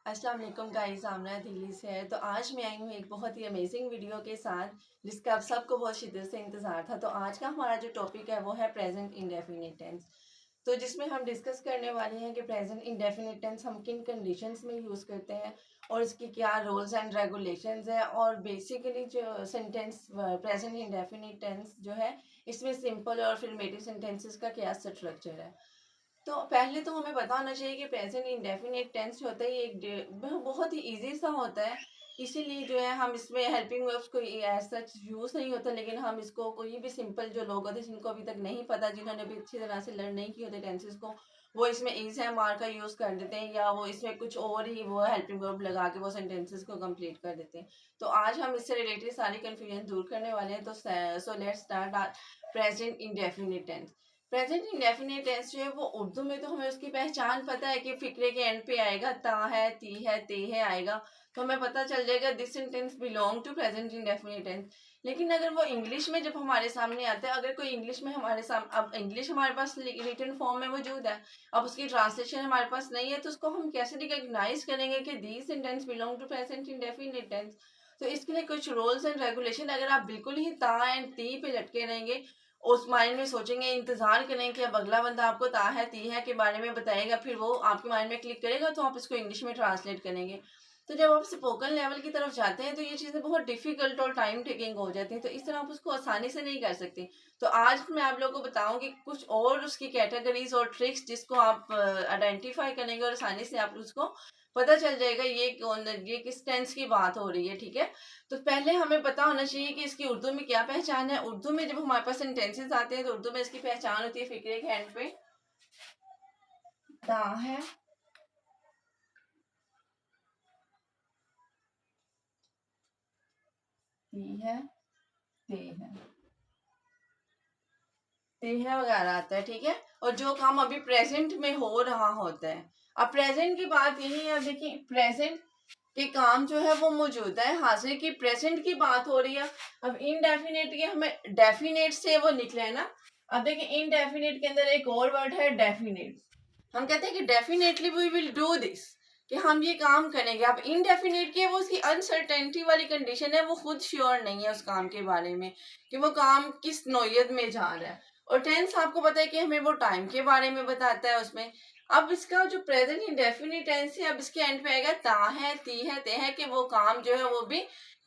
अस्सलाम वालेकुम गाइस, आमना दिल्ली से है। तो आज मैं आई हूँ एक बहुत ही अमेजिंग वीडियो के साथ जिसका आप सबको बहुत शिद्दत से इंतज़ार था। तो आज का हमारा जो टॉपिक है वो है प्रेजेंट इंडेफिनिट टेंस। तो जिसमें हम डिस्कस करने वाले हैं कि प्रेजेंट इंडेफिनिट टेंस हम किन कंडीशंस में यूज़ करते हैं और इसकी क्या रूल्स एंड रेगुलेशंस है। और बेसिकली जो सेंटेंस प्रेजेंट इंडेफिनिट टेंस जो है इसमें सिंपल और अफर्मेटिव सेंटेंसेस का क्या स्ट्रक्चर है। तो पहले तो हमें पता होना चाहिए कि प्रेजेंट इंडेफिनिट टेंस जो होता है ये बहुत ही इजी सा होता है। इसीलिए जो है हम इसमें हेल्पिंग वर्ब्स को एज सच यूज़ नहीं होता, लेकिन हम इसको कोई भी सिंपल जो लोग होते हैं जिनको अभी तक नहीं पता, जिन्होंने अभी अच्छी तरह से लर्न नहीं किए होते टेंसेस को, वो इसमें इज है मार का यूज़ कर देते हैं या वो इसमें कुछ और ही वो हेल्पिंग वर्ब लगा के वो सेंटेंसेस को कंप्लीट कर देते हैं। तो आज हम इससे रिलेटेड सारी कन्फ्यूजन दूर करने वाले हैं। तो so let's start present indefinite tense. Present indefinite tense जो है वो उर्दू में तो हमें उसकी पहचान पता है कि फिक्रे के एंड पे आएगा, ता है, ती है, ते है आएगा, तो हमें पता चल जाएगा this sentence belong to present indefinite tense. लेकिन अगर वो इंग्लिश में जब हमारे सामने आता है, अगर कोई इंग्लिश में हमारे सामने, अब इंग्लिश हमारे पास रिटन फॉर्म में मौजूद है, अब उसकी ट्रांसलेशन हमारे पास नहीं है, तो उसको हम कैसे रिकॉग्नाइज करेंगे कि this sentence belong to present indefinite tense. तो इसके लिए कुछ रूल्स एंड रेगुलेशन, अगर आप बिल्कुल ही ता एंड ती पे लटके रहेंगे, उस माइंड में सोचेंगे, इंतजार करें कि अब अगला बंदा आपको ता है ती है के बारे में बताएगा, फिर वो आपके माइंड में क्लिक करेगा तो आप इसको इंग्लिश में ट्रांसलेट करेंगे। तो जब आप स्पोकन लेवल की तरफ जाते हैं तो ये चीज़ें बहुत डिफिकल्ट और टाइम टेकिंग हो जाती हैं, तो इस तरह आप उसको आसानी से नहीं कर सकते। तो आज मैं आप लोगों को बताऊंगी कुछ और उसकी कैटेगरीज और ट्रिक्स जिसको आप आइडेंटिफाई करेंगे और आसानी से आप उसको पता चल जाएगा ये किस टेंस की बात हो रही है। ठीक है, तो पहले हमें पता होना चाहिए कि इसकी उर्दू में क्या पहचान है। उर्दू में जब हमारे पास सेंटेंसेस आते हैं तो उर्दू में इसकी पहचान होती है फिक्रे के एंड पे ता है, ती है, ते है, ते है वगैरह आता है। ठीक है, और जो काम अभी प्रेजेंट में हो रहा होता है। अब प्रेजेंट की बात यही है, अब देखिए प्रेजेंट के काम जो है वो मौजूद है, हाजिर की प्रेजेंट की बात हो रही है। अब इनडेफिनेट के हमें डेफिनेट से वो निकले है ना। अब देखिए इनडेफिनेट के अंदर एक और वर्ड है डेफिनेट। हम कहते हैं कि definitely we will do this, कि हम ये काम करेंगे। अब इनडेफिनेट की है वो उसकी अनसर्टेनिटी वाली कंडीशन है, वो खुद श्योर नहीं है उस काम के बारे में कि वो काम किस नौयत में जा रहा है। और टेंस आपको पता है कि हमें वो टाइम के बारे में बताता है उसमें। अब इसका जो प्रेजेंट इंडेफिनिट टेंस है, अब इसके एंड पे आएगा ता है, ती है, ते है, कि वो काम जो है वो भी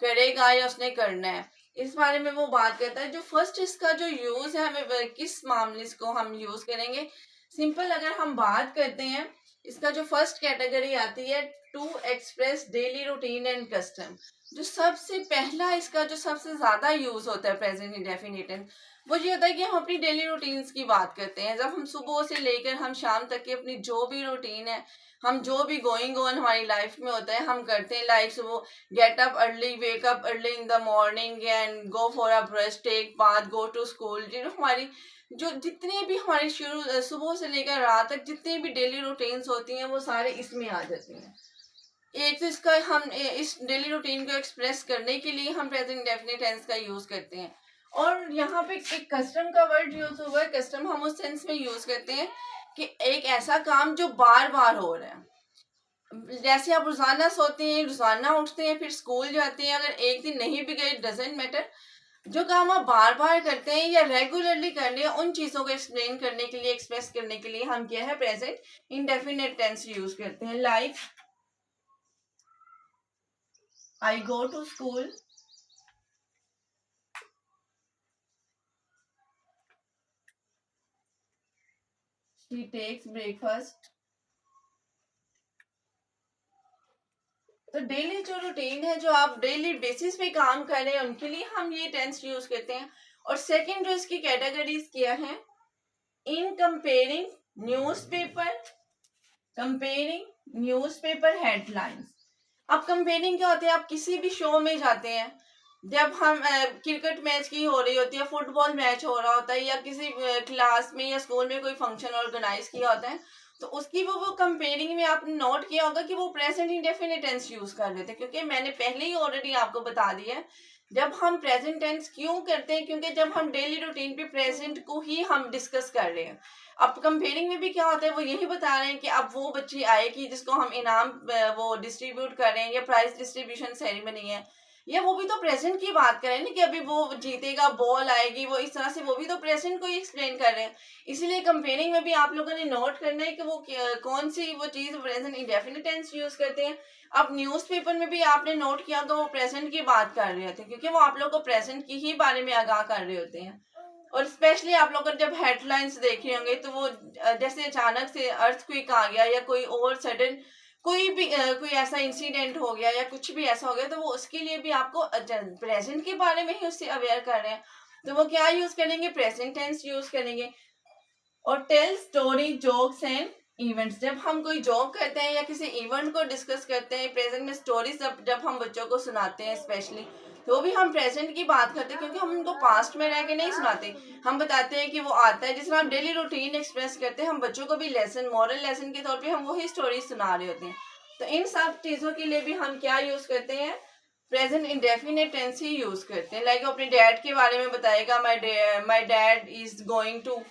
करेगा या उसने करना है, इस बारे में वो बात करता है। जो फर्स्ट इसका जो यूज है, हमें किस मामले इसको हम यूज करेंगे। सिंपल अगर हम बात करते हैं, इसका जो फर्स्ट कैटेगरी आती है to express daily routine and custom. जो सबसे पहला इसका जो सबसे ज्यादा यूज होता है प्रेजेंट इंडेफिनिट टेंस, वो ये होता है कि हम अपनी डेली रूटीन्स की बात करते हैं। जब हम सुबह से लेकर हम शाम तक की अपनी जो भी रूटीन है, हम जो भी गोइंग ऑन हमारी लाइफ में होता है हम करते हैं। लाइक सुबह get up early, wake up early in the morning and go for a brush, take bath, go to school. जो हमारी जो जितनी भी हमारी शुरू सुबह से लेकर रात तक जितनी भी डेली रूटीन्स होती हैं वो सारे इसमें आ जाती हैं। एक तो इसका हम इस डेली रूटीन को एक्सप्रेस करने के लिए हम प्रेजेंट डेफिनेट टेंस का यूज करते हैं। और यहाँ पे एक कस्टम का वर्ड यूज हुआ है। कस्टम हम उस सेंस में यूज करते हैं कि एक ऐसा काम जो बार बार हो रहा है। जैसे आप रोजाना सोते हैं, रोजाना उठते हैं, फिर स्कूल जाते हैं, अगर एक दिन नहीं भी गए डजेंट मैटर, जो काम आप बार बार करते हैं या रेगुलरली कर रहे हैं, उन चीजों को एक्सप्लेन करने के लिए, एक्सप्रेस करने के लिए हम क्या है प्रेजेंट इंडेफिनेट टेंस यूज करते हैं। Like I go to school, she takes breakfast। तो डेली जो रूटीन है, जो आप डेली बेसिस पे काम कर रहे हैं, उनके लिए हम ये टेंस यूज करते हैं। और सेकंड जो इसकी कैटेगरीज किया है, इन comparing newspaper, comparing newspaper headlines. अब कंपेयरिंग क्या होती है, आप किसी भी शो में जाते हैं, जब हम क्रिकेट मैच की हो रही होती है, फुटबॉल मैच हो रहा होता है, या किसी क्लास में या स्कूल में कोई फंक्शन ऑर्गेनाइज किया होता है, तो उसकी वो कंपेयरिंग में आपने नोट किया होगा कि वो प्रेजेंट इंडेफिनिट टेंस यूज कर लेते हैं, क्योंकि मैंने पहले ही ऑलरेडी आपको बता दिया है जब हम प्रेजेंट टेंस क्यों करते हैं, क्योंकि जब हम डेली रूटीन पे प्रेजेंट को ही हम डिस्कस कर रहे हैं। अब कंपेयरिंग में भी क्या होता है, वो यही बता रहे हैं कि अब वो बच्ची आएगी जिसको हम इनाम वो डिस्ट्रीब्यूट कर रहे हैं, या प्राइज डिस्ट्रीब्यूशन सेरेमनी है, या वो भी तो प्रेजेंट की बात करें ना कि अभी वो जीतेगा, बॉल आएगी, वो इस तरह से वो भी तो प्रेजेंट को ही एक्सप्लेन कर रहे हैं। इसीलिए कंपेयरिंग में भी आप लोगों ने नोट करना है कि वो कौन सी वो चीज प्रेजेंट इंडेफिनिट टेंस यूज करते हैं। अब न्यूज़पेपर में भी आपने नोट किया तो वो प्रेजेंट की बात कर रहे होते हैं, क्योंकि वो आप लोग को प्रेजेंट की ही बारे में आगाह कर रहे होते हैं। और स्पेशली आप लोग जब हेडलाइंस देख रहे होंगे तो वो जैसे अचानक से अर्थक्वेक आ गया, या कोई और सडन कोई भी कोई ऐसा इंसिडेंट हो गया, या कुछ भी ऐसा हो गया, तो वो उसके लिए भी आपको प्रेजेंट के बारे में ही उससे अवेयर कर रहे हैं। तो वो क्या यूज करेंगे, प्रेजेंट टेंस यूज करेंगे। और tell story, jokes and events, जब हम कोई जोक करते हैं या किसी इवेंट को डिस्कस करते हैं, प्रेजेंट में स्टोरीज जब हम बच्चों को सुनाते हैं स्पेशली, तो भी हम प्रेजेंट की बात करते हैं, क्योंकि हम उनको पास्ट में रह के नहीं सुनाते। हम बताते हैं कि वो आता है, जिस तरह हम डेली रूटीन एक्सप्रेस करते हैं, हम बच्चों को भी लेसन, मॉरल लेसन के तौर पे हम वही स्टोरी सुना रहे होते हैं। तो इन सब चीज़ों के लिए भी हम क्या यूज़ करते हैं, प्रेजेंट इंडेफिनिट टेंस ही यूज़ करते हैं। लाइक अपने डैड के बारे में बताएगा, my dad is going to.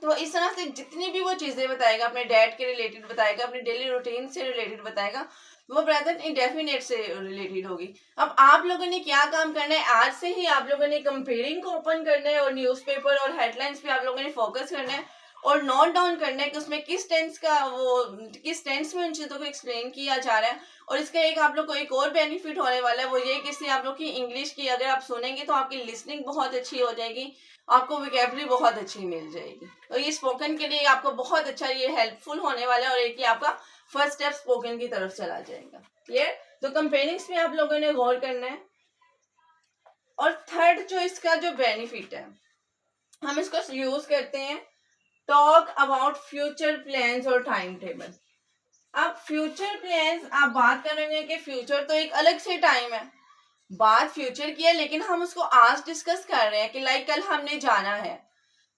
तो इस तरह से जितनी भी वो चीजें बताएगा, अपने डैड के रिलेटेड बताएगा, अपने डेली रूटीन से रिलेटेड बताएगा, वो प्रेजेंट इंडेफिनिट से रिलेटेड होगी। अब आप लोगों ने क्या काम करना है, आज से ही आप लोगों ने कंपेयरिंग को ओपन करना है, और न्यूज़पेपर और हेडलाइंस पे आप लोगों ने फोकस करना है, और नोट डाउन करना है कि उसमें किस टेंस का वो किस टेंस में उन चीज़ों को एक्सप्लेन किया जा रहा है। और इसका एक आप लोग को एक और बेनिफिट होने वाला है, वो ये कि इससे आप लोग की इंग्लिश की अगर आप सुनेंगे तो आपकी लिसनिंग बहुत अच्छी हो जाएगी, आपको वोकैबुलरी बहुत अच्छी मिल जाएगी। तो ये स्पोकन के लिए आपको बहुत अच्छा ये हेल्पफुल होने वाला है, और एक ही आपका फर्स्ट स्टेप स्पोकन की तरफ चला जाएगा। क्लियर? तो कंपेयरिंग्स में आप लोगों ने गौर करना है। और थर्ड जो इसका जो बेनिफिट है, हम इसको यूज करते हैं टॉक अबाउट फ्यूचर प्लान्स और टाइम टेबल। अब फ्यूचर प्लान्स आप बात करेंगे कि फ्यूचर तो एक अलग से टाइम है, बात फ्यूचर की है, लेकिन हम उसको आज डिस्कस कर रहे हैं कि लाइक कल हमने जाना है,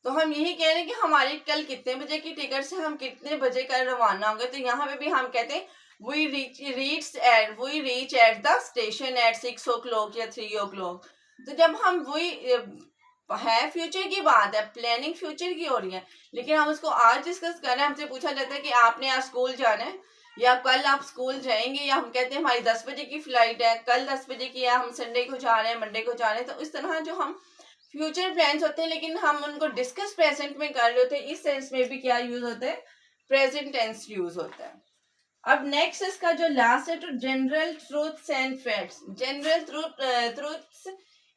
तो हम यही कह रहे हैं कि हमारी कल कितने बजे की टिकट से हम कितने बजे कल रवाना होंगे। तो यहाँ पे भी हम कहते हैं we reach at the station at 6 o'clock या 3 o'clock। तो जब हम वही है फ्यूचर की बात है, प्लानिंग फ्यूचर की हो रही है, लेकिन हम उसको आज डिस्कस कर रहे हैं। हमसे पूछा जाता है कि आपने आज स्कूल जाना है, या कल आप स्कूल जाएंगे, या हम कहते हैं हमारी 10 बजे की फ्लाइट है, कल 10 बजे की है, हम संडे को जा रहे हैं, मंडे को जा रहे हैं। तो इस तरह जो हम फ्यूचर प्लान्स होते हैं, लेकिन हम उनको डिस्कस प्रेजेंट में कर रहे होते हैं, इस सेंस में भी क्या यूज होता है, प्रेजेंट टेंस यूज होता है। अब नेक्स्ट इसका जो लास्ट है, तो general truths and facts. General truths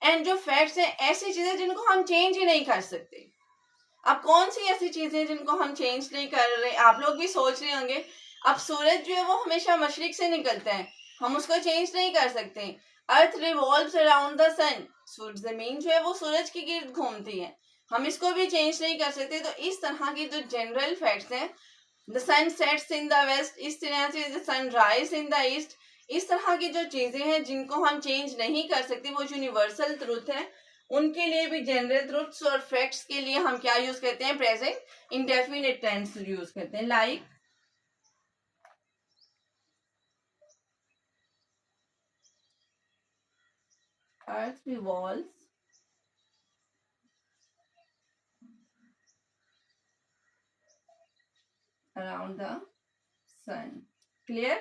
and जो फैक्ट्स हैं, ऐसी चीजें जिनको हम चेंज ही नहीं कर सकते। अब कौन सी ऐसी चीजें जिनको हम चेंज नहीं कर रहे, आप लोग भी सोच रहे होंगे। अब सूरज जो है वो हमेशा मशरिक से निकलता है, हम उसको चेंज नहीं कर सकते। अर्थ रिवॉल्व्स अराउंड द सन, जमीन जो है वो सूरज के गिर्द घूमती है, हम इसको भी चेंज नहीं कर सकते। तो इस तरह की जो जनरल फैक्ट्स हैं, the sun sets in the west, इस तरह से the sun rise in the east, इस तरह की जो चीजें हैं जिनको हम चेंज नहीं कर सकते, वो यूनिवर्सल ट्रूथ है, उनके लिए भी जनरल ट्रूथ्स और फैक्ट्स के लिए हम क्या यूज करते हैं, प्रेजेंट इंडेफिनिट टेंस यूज करते हैं। Like earth revolves around the sun. Clear?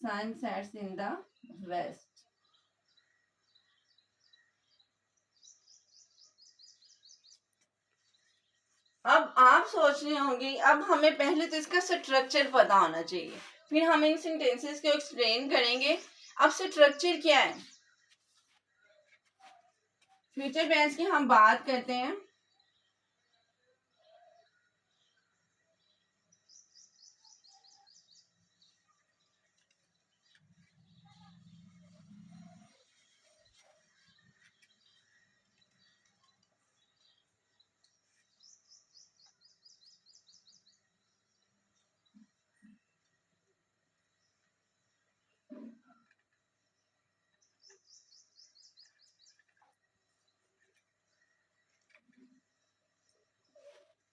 Sun sets in the west. अब आप सोच रहे होंगे, अब हमें पहले तो इसका स्ट्रक्चर पता होना चाहिए, फिर हम इन सेंटेंसेस को एक्सप्लेन करेंगे। अब स्ट्रक्चर क्या है, फ्यूचर टेंस की हम बात करते हैं।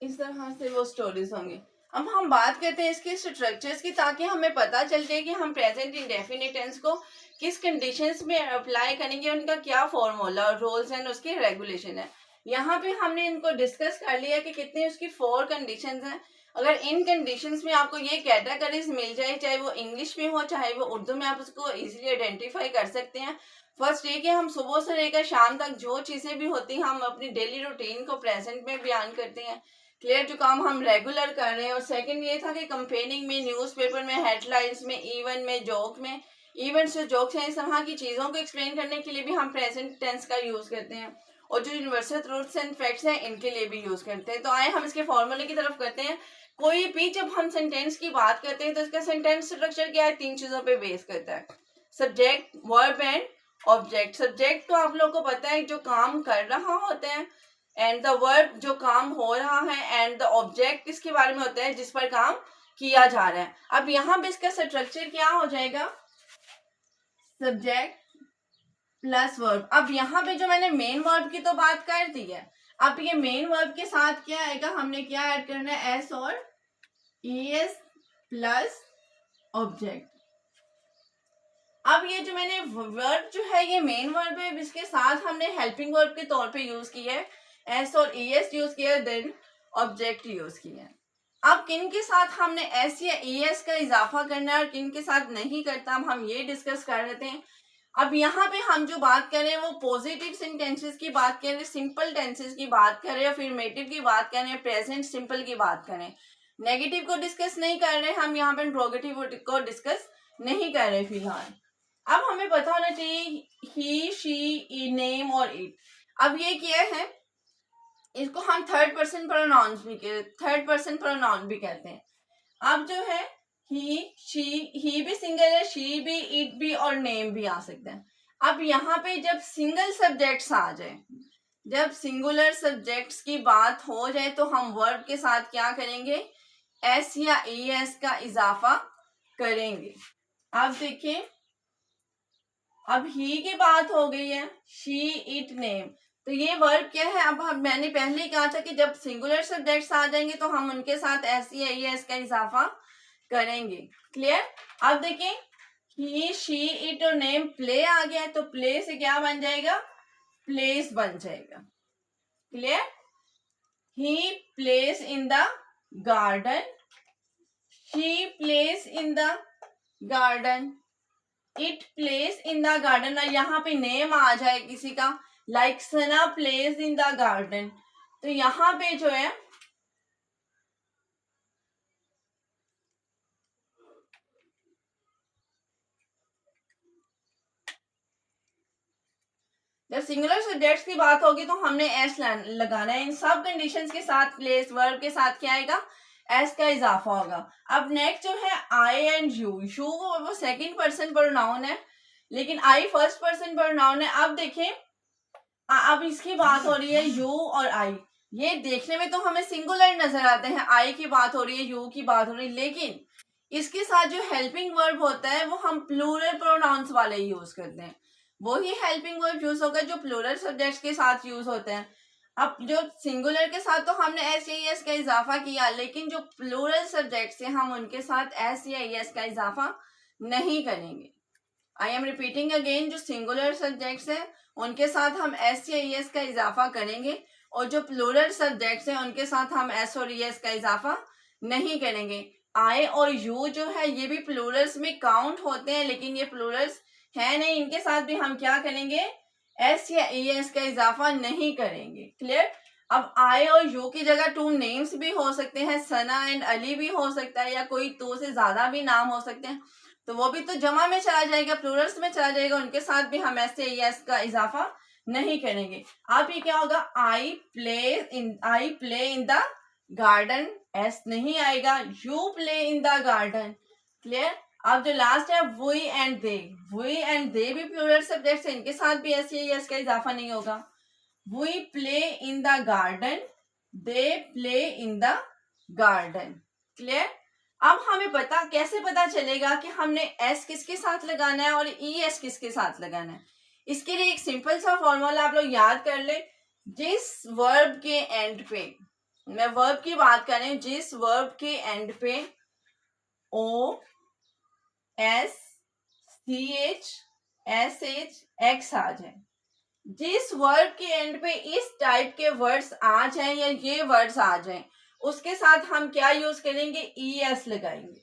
इस तरह से वो स्टोरीज होंगी। अब हम बात करते हैं इसके स्ट्रक्चर्स की, ताकि हमें पता चल जाए कि हम प्रेजेंट इंडेफिनिट टेंस को किस कंडीशंस में अप्लाई करेंगे, उनका क्या फॉर्मूला और रोल्स एंड उसके रेगुलेशन है। यहाँ पे हमने इनको डिस्कस कर लिया कि कितनी उसकी 4 कंडीशंस हैं। अगर इन कंडीशंस में आपको ये कैटेगरीज मिल जाए, चाहे वो इंग्लिश में हो चाहे वो उर्दू में, आप उसको इजीली आइडेंटिफाई कर सकते हैं। फर्स्ट ये कि हम सुबह से लेकर शाम तक जो चीज़ें भी होती हैं हम अपनी डेली रूटीन को प्रेजेंट में बयान करते हैं, क्लियर, जो काम हम रेगुलर कर रहे हैं। और सेकंड ये था कि कंपेनिंग में, न्यूज़पेपर में, हेडलाइंस में, इवन में, जोक में, इवेंट्स जो जोक्स हैं, इस तरह की चीज़ों को एक्सप्लेन करने के लिए भी हम प्रेजेंट टेंस का यूज़ करते हैं। और जो यूनिवर्सल ट्रूथ्स एंड फैक्ट्स हैं इनके लिए भी यूज़ करते हैं। तो आए हम इसके फॉर्मूले की तरफ करते हैं। कोई भी जब हम सेंटेंस की बात करते हैं तो इसका सेंटेंस स्ट्रक्चर क्या है, 3 चीज़ों पे बेस करता है, subject, verb and object. Subject तो आप लोग को पता है जो काम कर रहा होता है, एंड द वर्ब जो काम हो रहा है, एंड द ऑब्जेक्ट इसके बारे में होता है जिस पर काम किया जा रहा है। अब यहाँ पे इसका स्ट्रक्चर क्या हो जाएगा, सब्जेक्ट प्लस वर्ब। अब यहाँ पे जो मैंने मेन वर्ब की तो बात कर दी है, अब ये मेन वर्ब के साथ क्या आएगा, हमने क्या ऐड करना है, एस और ईएस प्लस ऑब्जेक्ट। अब ये जो मैंने वर्ब जो है ये मेन वर्ब है, इसके साथ हमने हेल्पिंग वर्ब के तौर पे यूज किया है, एस और ईएस यूज किया, देन ऑब्जेक्ट यूज किया है। अब किन के साथ हमने एस या ईएस का इजाफा करना है और किन के साथ नहीं करता, हम ये डिस्कस कर लेते हैं। अब यहाँ पे हम जो बात कर रहे हैं वो पॉजिटिव सेंटेंसेस की बात कर रहे हैं, सिंपल टेंसेस की बात कर रहे हैं, अफर्मेटिव की बात कर रहे हैं, प्रेजेंट सिंपल की बात कर रहे हैं। नेगेटिव को डिस्कस नहीं कर रहे, हम यहाँ पे इंट्रोगेटिव को डिस्कस नहीं कर रहे फिलहाल। अब हमें पता होना चाहिए ही, शी, नेम और इट। अब ये क्या है, इसको हम थर्ड पर्सन प्रोनाउंस भी कहते हैं। अब जो है ही, शी, ही भी सिंगल है, शी भी, इट भी और नेम भी आ सकते हैं। अब यहाँ पे जब सिंगल सब्जेक्ट्स आ जाए, जब सिंगुलर सब्जेक्ट्स की बात हो जाए तो हम वर्ब के साथ क्या करेंगे, एस या ईएस का इजाफा करेंगे। अब देखिए, अब ही की बात हो गई है, शी, इट, नेम, तो ये वर्ब क्या है, अब मैंने पहले ही कहा था कि जब सिंगुलर सब्जेक्ट्स आ जाएंगे तो हम उनके साथ एस या ईएस का इजाफा करेंगे, क्लियर। अब देखें, ही, शी, इट और नेम, प्ले आ गया है तो प्ले से क्या बन जाएगा, प्लेस बन जाएगा, clear. He place in the garden, she place in the garden, it place in the garden. यहाँ पे नेम आ जाए किसी का, like Sana place in the garden, तो यहाँ पे जो है जब सिंगुलर सब्जेक्ट्स की बात होगी तो हमने एस लगाना है। इन सब कंडीशंस के साथ प्लेस वर्ब के साथ क्या आएगा, एस का इजाफा होगा। अब नेक्स्ट जो है आई एंड यू, यू वो सेकंड पर्सन प्रोनाउन है लेकिन आई फर्स्ट पर्सन प्रोनाउन है। अब देखें, अब इसकी बात हो रही है यू और आई, ये देखने में तो हमें सिंगुलर नजर आते हैं, आई की बात हो रही है, यू की बात हो रही है, लेकिन इसके साथ जो हेल्पिंग वर्ब होता है वो हम प्लूरल प्रोनाउंस वाले यूज करते हैं। वही हेल्पिंग वर्ब यूज होगा जो प्लूरल सब्जेक्ट्स के साथ यूज होते हैं। अब जो सिंगुलर के साथ तो हमने एस या एस का इजाफा किया, लेकिन जो प्लूरल सब्जेक्ट्स हैं हम उनके साथ एस या एस का इजाफा नहीं करेंगे। आई एम रिपीटिंग अगेन, जो सिंगुलर सब्जेक्ट्स हैं उनके साथ हम एस या एस का इजाफा करेंगे और जो प्लूरल सब्जेक्ट्स हैं उनके साथ हम एस और एस का इजाफा नहीं करेंगे। आई और यू जो है ये भी प्लूरल्स में काउंट होते हैं, लेकिन ये प्लूरल्स है नहीं, इनके साथ भी हम क्या करेंगे, एस या एस का इजाफा नहीं करेंगे, क्लियर। अब आई और यू की जगह 2 नेम्स भी हो सकते हैं, सना एंड अली भी हो सकता है, या कोई 2 से ज्यादा भी नाम हो सकते हैं, तो वो भी तो जमा में चला जाएगा, प्लूरल्स में चला जाएगा, उनके साथ भी हम एस या एस का इजाफा नहीं करेंगे। अब ये क्या होगा, I play in the garden, S नहीं आएगा, you play in the garden, clear. अब जो लास्ट है वी एंड दे भी प्लूरल सब्जेक्ट्स हैं, इनके साथ भी एस या एस का इजाफा नहीं होगा। We play in the garden, they play in the garden, clear. अब हमें कैसे पता चलेगा कि हमने एस किसके साथ लगाना है और ई एस किसके साथ लगाना है। इसके लिए एक सिंपल सा फॉर्मूला आप लोग याद कर ले, जिस वर्ब के एंड पे मैं वर्ब की बात करें, जिस वर्ब के एंड पे O S C H S H X आ जाए, जिस वर्ड के एंड पे इस टाइप के वर्ड्स आ जाए या ये वर्ड्स आ जाए, उसके साथ हम क्या यूज करेंगे, ES लगाएंगे।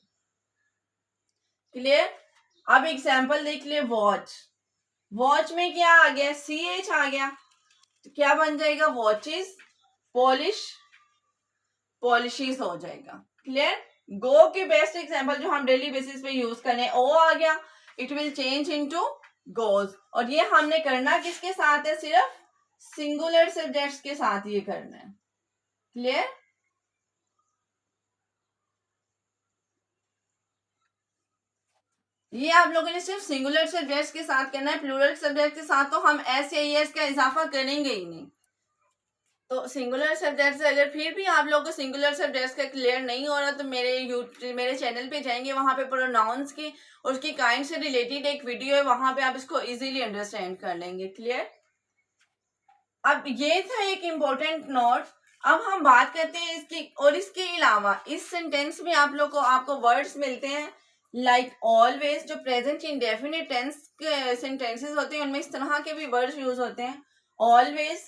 क्लियर। अब एग्जाम्पल देख ले, वॉच, वॉच में क्या आ गया, CH आ गया, तो क्या बन जाएगा, वॉचेस, पॉलिश, पॉलिशीज हो जाएगा। क्लियर। गो के बेस्ट एग्जाम्पल जो हम डेली बेसिस पे यूज करें, ओ आ गया, it will change into goes, और ये हमने करना किसके साथ है, सिर्फ सिंगुलर सब्जेक्ट्स के साथ ये करना है। क्लियर। ये आप लोगों ने सिर्फ सिंगुलर सब्जेक्ट्स के साथ करना है, प्लूरल सब्जेक्ट के साथ तो हम एस या ES का इजाफा करेंगे ही नहीं। तो सिंगुलर सब्जेक्ट से अगर फिर भी आप लोगों को सिंगुलर सब्जेक्ट्स का क्लियर नहीं हो रहा, तो मेरे चैनल पे जाएंगे, वहां पे प्रोनाउंस की और उसकी काइंड से रिलेटेड एक वीडियो है, वहां पे आप इसको इजीली अंडरस्टैंड कर लेंगे। क्लियर। अब ये था एक इम्पोर्टेंट नोट। अब हम बात करते हैं इसकी, और इसके अलावा इस सेंटेंस में आप लोग को आपको वर्ड्स मिलते हैं लाइक ऑलवेज, जो प्रेजेंट इंडेफिनिट टेंस के सेंटेंसेस होते हैं उनमें इस तरह के भी वर्ड्स यूज होते हैं। ऑलवेज,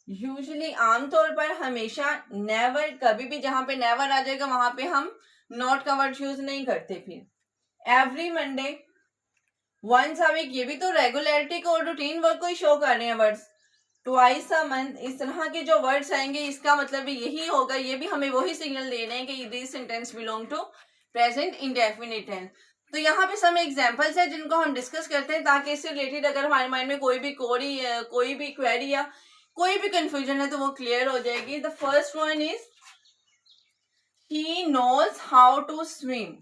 यूजुअली, आमतौर पर, हमेशा, नेवर, कभी भी जहां पे नेवर आ जाएगा वहां पे हम नॉट का वर्ड यूज नहीं करते। फिर every Monday, once a week, ये भी तो रेगुलरिटी को और रूटीन वर्क को ही शो कर रहे हैं वर्ड्स। ट्वाइस अ मंथ, इस तरह के जो वर्ड्स आएंगे इसका मतलब भी यही होगा, ये भी हमें वही सिग्नल दे रहे हैं कि this sentence belong to present indefinite tense. तो यहाँ पे सम एग्जांपल्स है जिनको हम डिस्कस करते हैं, ताकि इससे रिलेटेड अगर हमारे माइंड में कोई भी क्वेरी या कोई भी कंफ्यूजन है तो वो क्लियर हो जाएगी। The first one is he knows how to swim.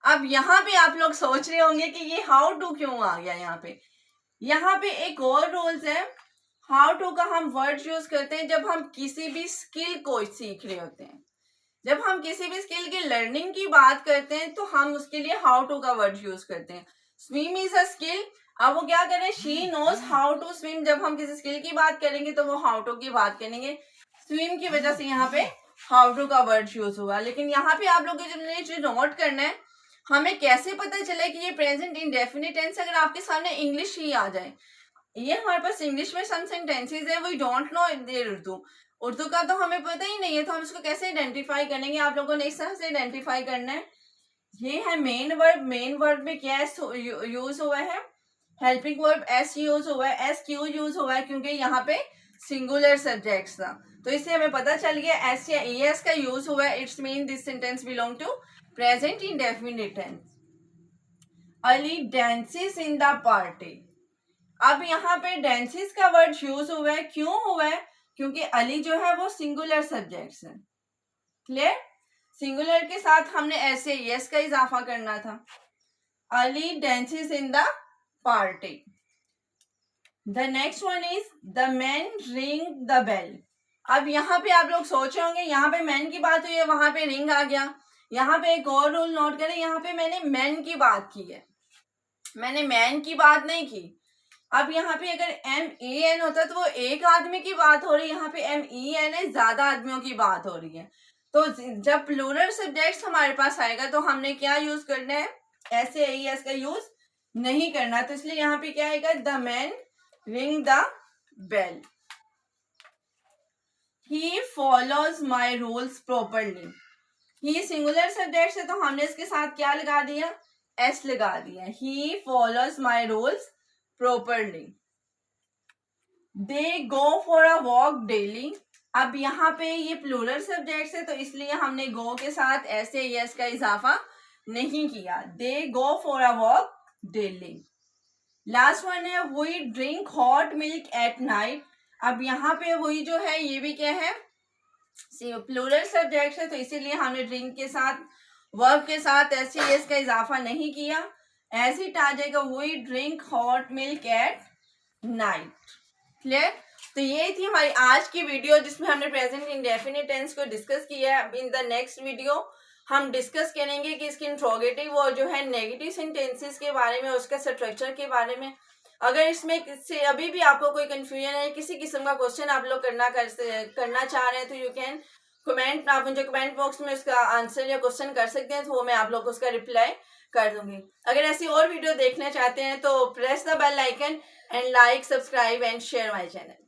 अब यहाँ पे आप लोग सोच रहे होंगे कि ये हाउ टू क्यों आ गया यहाँ पे एक और रूल्स है। हाउ टू का हम वर्ड यूज करते हैं जब हम किसी भी स्किल को सीख रहे होते हैं, जब हम किसी भी स्किल की लर्निंग की बात करते हैं तो हम उसके लिए हाउ टू का वर्ड यूज करते हैं। स्विम इज अ स्किल, अब वो क्या करें, she knows how to swim, जब हम किसी स्किल की बात करेंगे तो वो हाउ टू की बात करेंगे। स्विम की वजह से यहाँ पे हाउ टू का वर्ड यूज हुआ। लेकिन यहाँ पे आप लोगों को जो नोट करना है, हमें कैसे पता चले कि ये प्रेजेंट इंडेफिनिट टेंस, अगर आपके सामने इंग्लिश ही आ जाए। ये हमारे पास इंग्लिश में सम सेंटेंसेस है, we don't know their Urdu का तो हमें पता ही नहीं है, तो हम इसको कैसे आइडेंटिफाई करेंगे। आप लोगों ने इस तरह से आइडेंटिफाई करना है। ये है मेन वर्ब, मेन वर्ब में क्या यूज हुआ है, हेल्पिंग वर्ब एस यूज हुआ है। एस क्यों यूज हुआ है, क्योंकि यहाँ पे सिंगुलर सब्जेक्ट्स था, तो इससे हमें पता चल गया एस या ES का यूज हुआ है। It's mean this sentence belong to present indefinite tense. Ali dances in the party, अब यहाँ पे डांसेस का वर्ड यूज हुआ है, क्यों हुआ है, क्योंकि अली जो है वो सिंगुलर सब्जेक्ट्स है। क्लियर। सिंगुलर के साथ हमने ऐसे यस का इजाफा करना था। Ali dances in the party. The next one is the man ring the bell. अब यहाँ पे आप लोग सोच रहे होंगे, यहाँ पे मैन की बात हुई है, वहां पे रिंग आ गया। यहाँ पे एक और रूल नोट करें, यहाँ पे मैंने मैन की बात की है, मैंने मैन की बात नहीं की। अब यहाँ पे अगर MEN होता तो वो एक आदमी की बात हो रही है, यहाँ पे MEN है, ज्यादा आदमियों की बात हो रही है। तो जब प्लूरल सब्जेक्ट्स हमारे पास आएगा तो हमने क्या यूज करना है, ऐसे ES का यूज नहीं करना। तो इसलिए यहाँ पे क्या आएगा, the man ring the bell. He follows my rules properly. He singular subject है तो हमने इसके साथ क्या लगा दिया, S लगा दिया। ही follows my rules properly. They go for a walk daily. अब यहाँ पे ये प्लूरल सब्जेक्ट्स है तो इसलिए हमने गो के साथ ऐसे यस का इजाफा नहीं किया। They go for a walk daily. Last one है we drink hot milk at night. अब यहाँ पे वही जो है ये भी क्या है, प्लूरल सब्जेक्ट है तो इसीलिए हमने ड्रिंक के साथ वर्ब के साथ ऐसे यस का इजाफा नहीं किया। ऐसे आ जाएगा we drink hot milk at night. Clear. तो ये थी हमारी आज की वीडियो जिसमें हमने प्रेजेंट इंडेफिनिट टेंस को डिस्कस किया है। इन द नेक्स्ट वीडियो हम डिस्कस करेंगे कि इसके इंट्रोगेटिव और जो है नेगेटिव सेंटेंसेस के बारे में, उसका स्ट्रक्चर के बारे में। अगर इसमें से अभी भी आपको कोई कंफ्यूजन है, किसी किस्म का क्वेश्चन आप लोग करना चाह रहे हैं, तो यू कैन कमेंट, आप मुझे कमेंट बॉक्स में उसका आंसर या क्वेश्चन कर सकते हैं, तो वो मैं आप लोग को उसका रिप्लाई कर दूंगी। अगर ऐसी और वीडियो देखना चाहते हैं तो press the bell icon and like, subscribe and share my channel.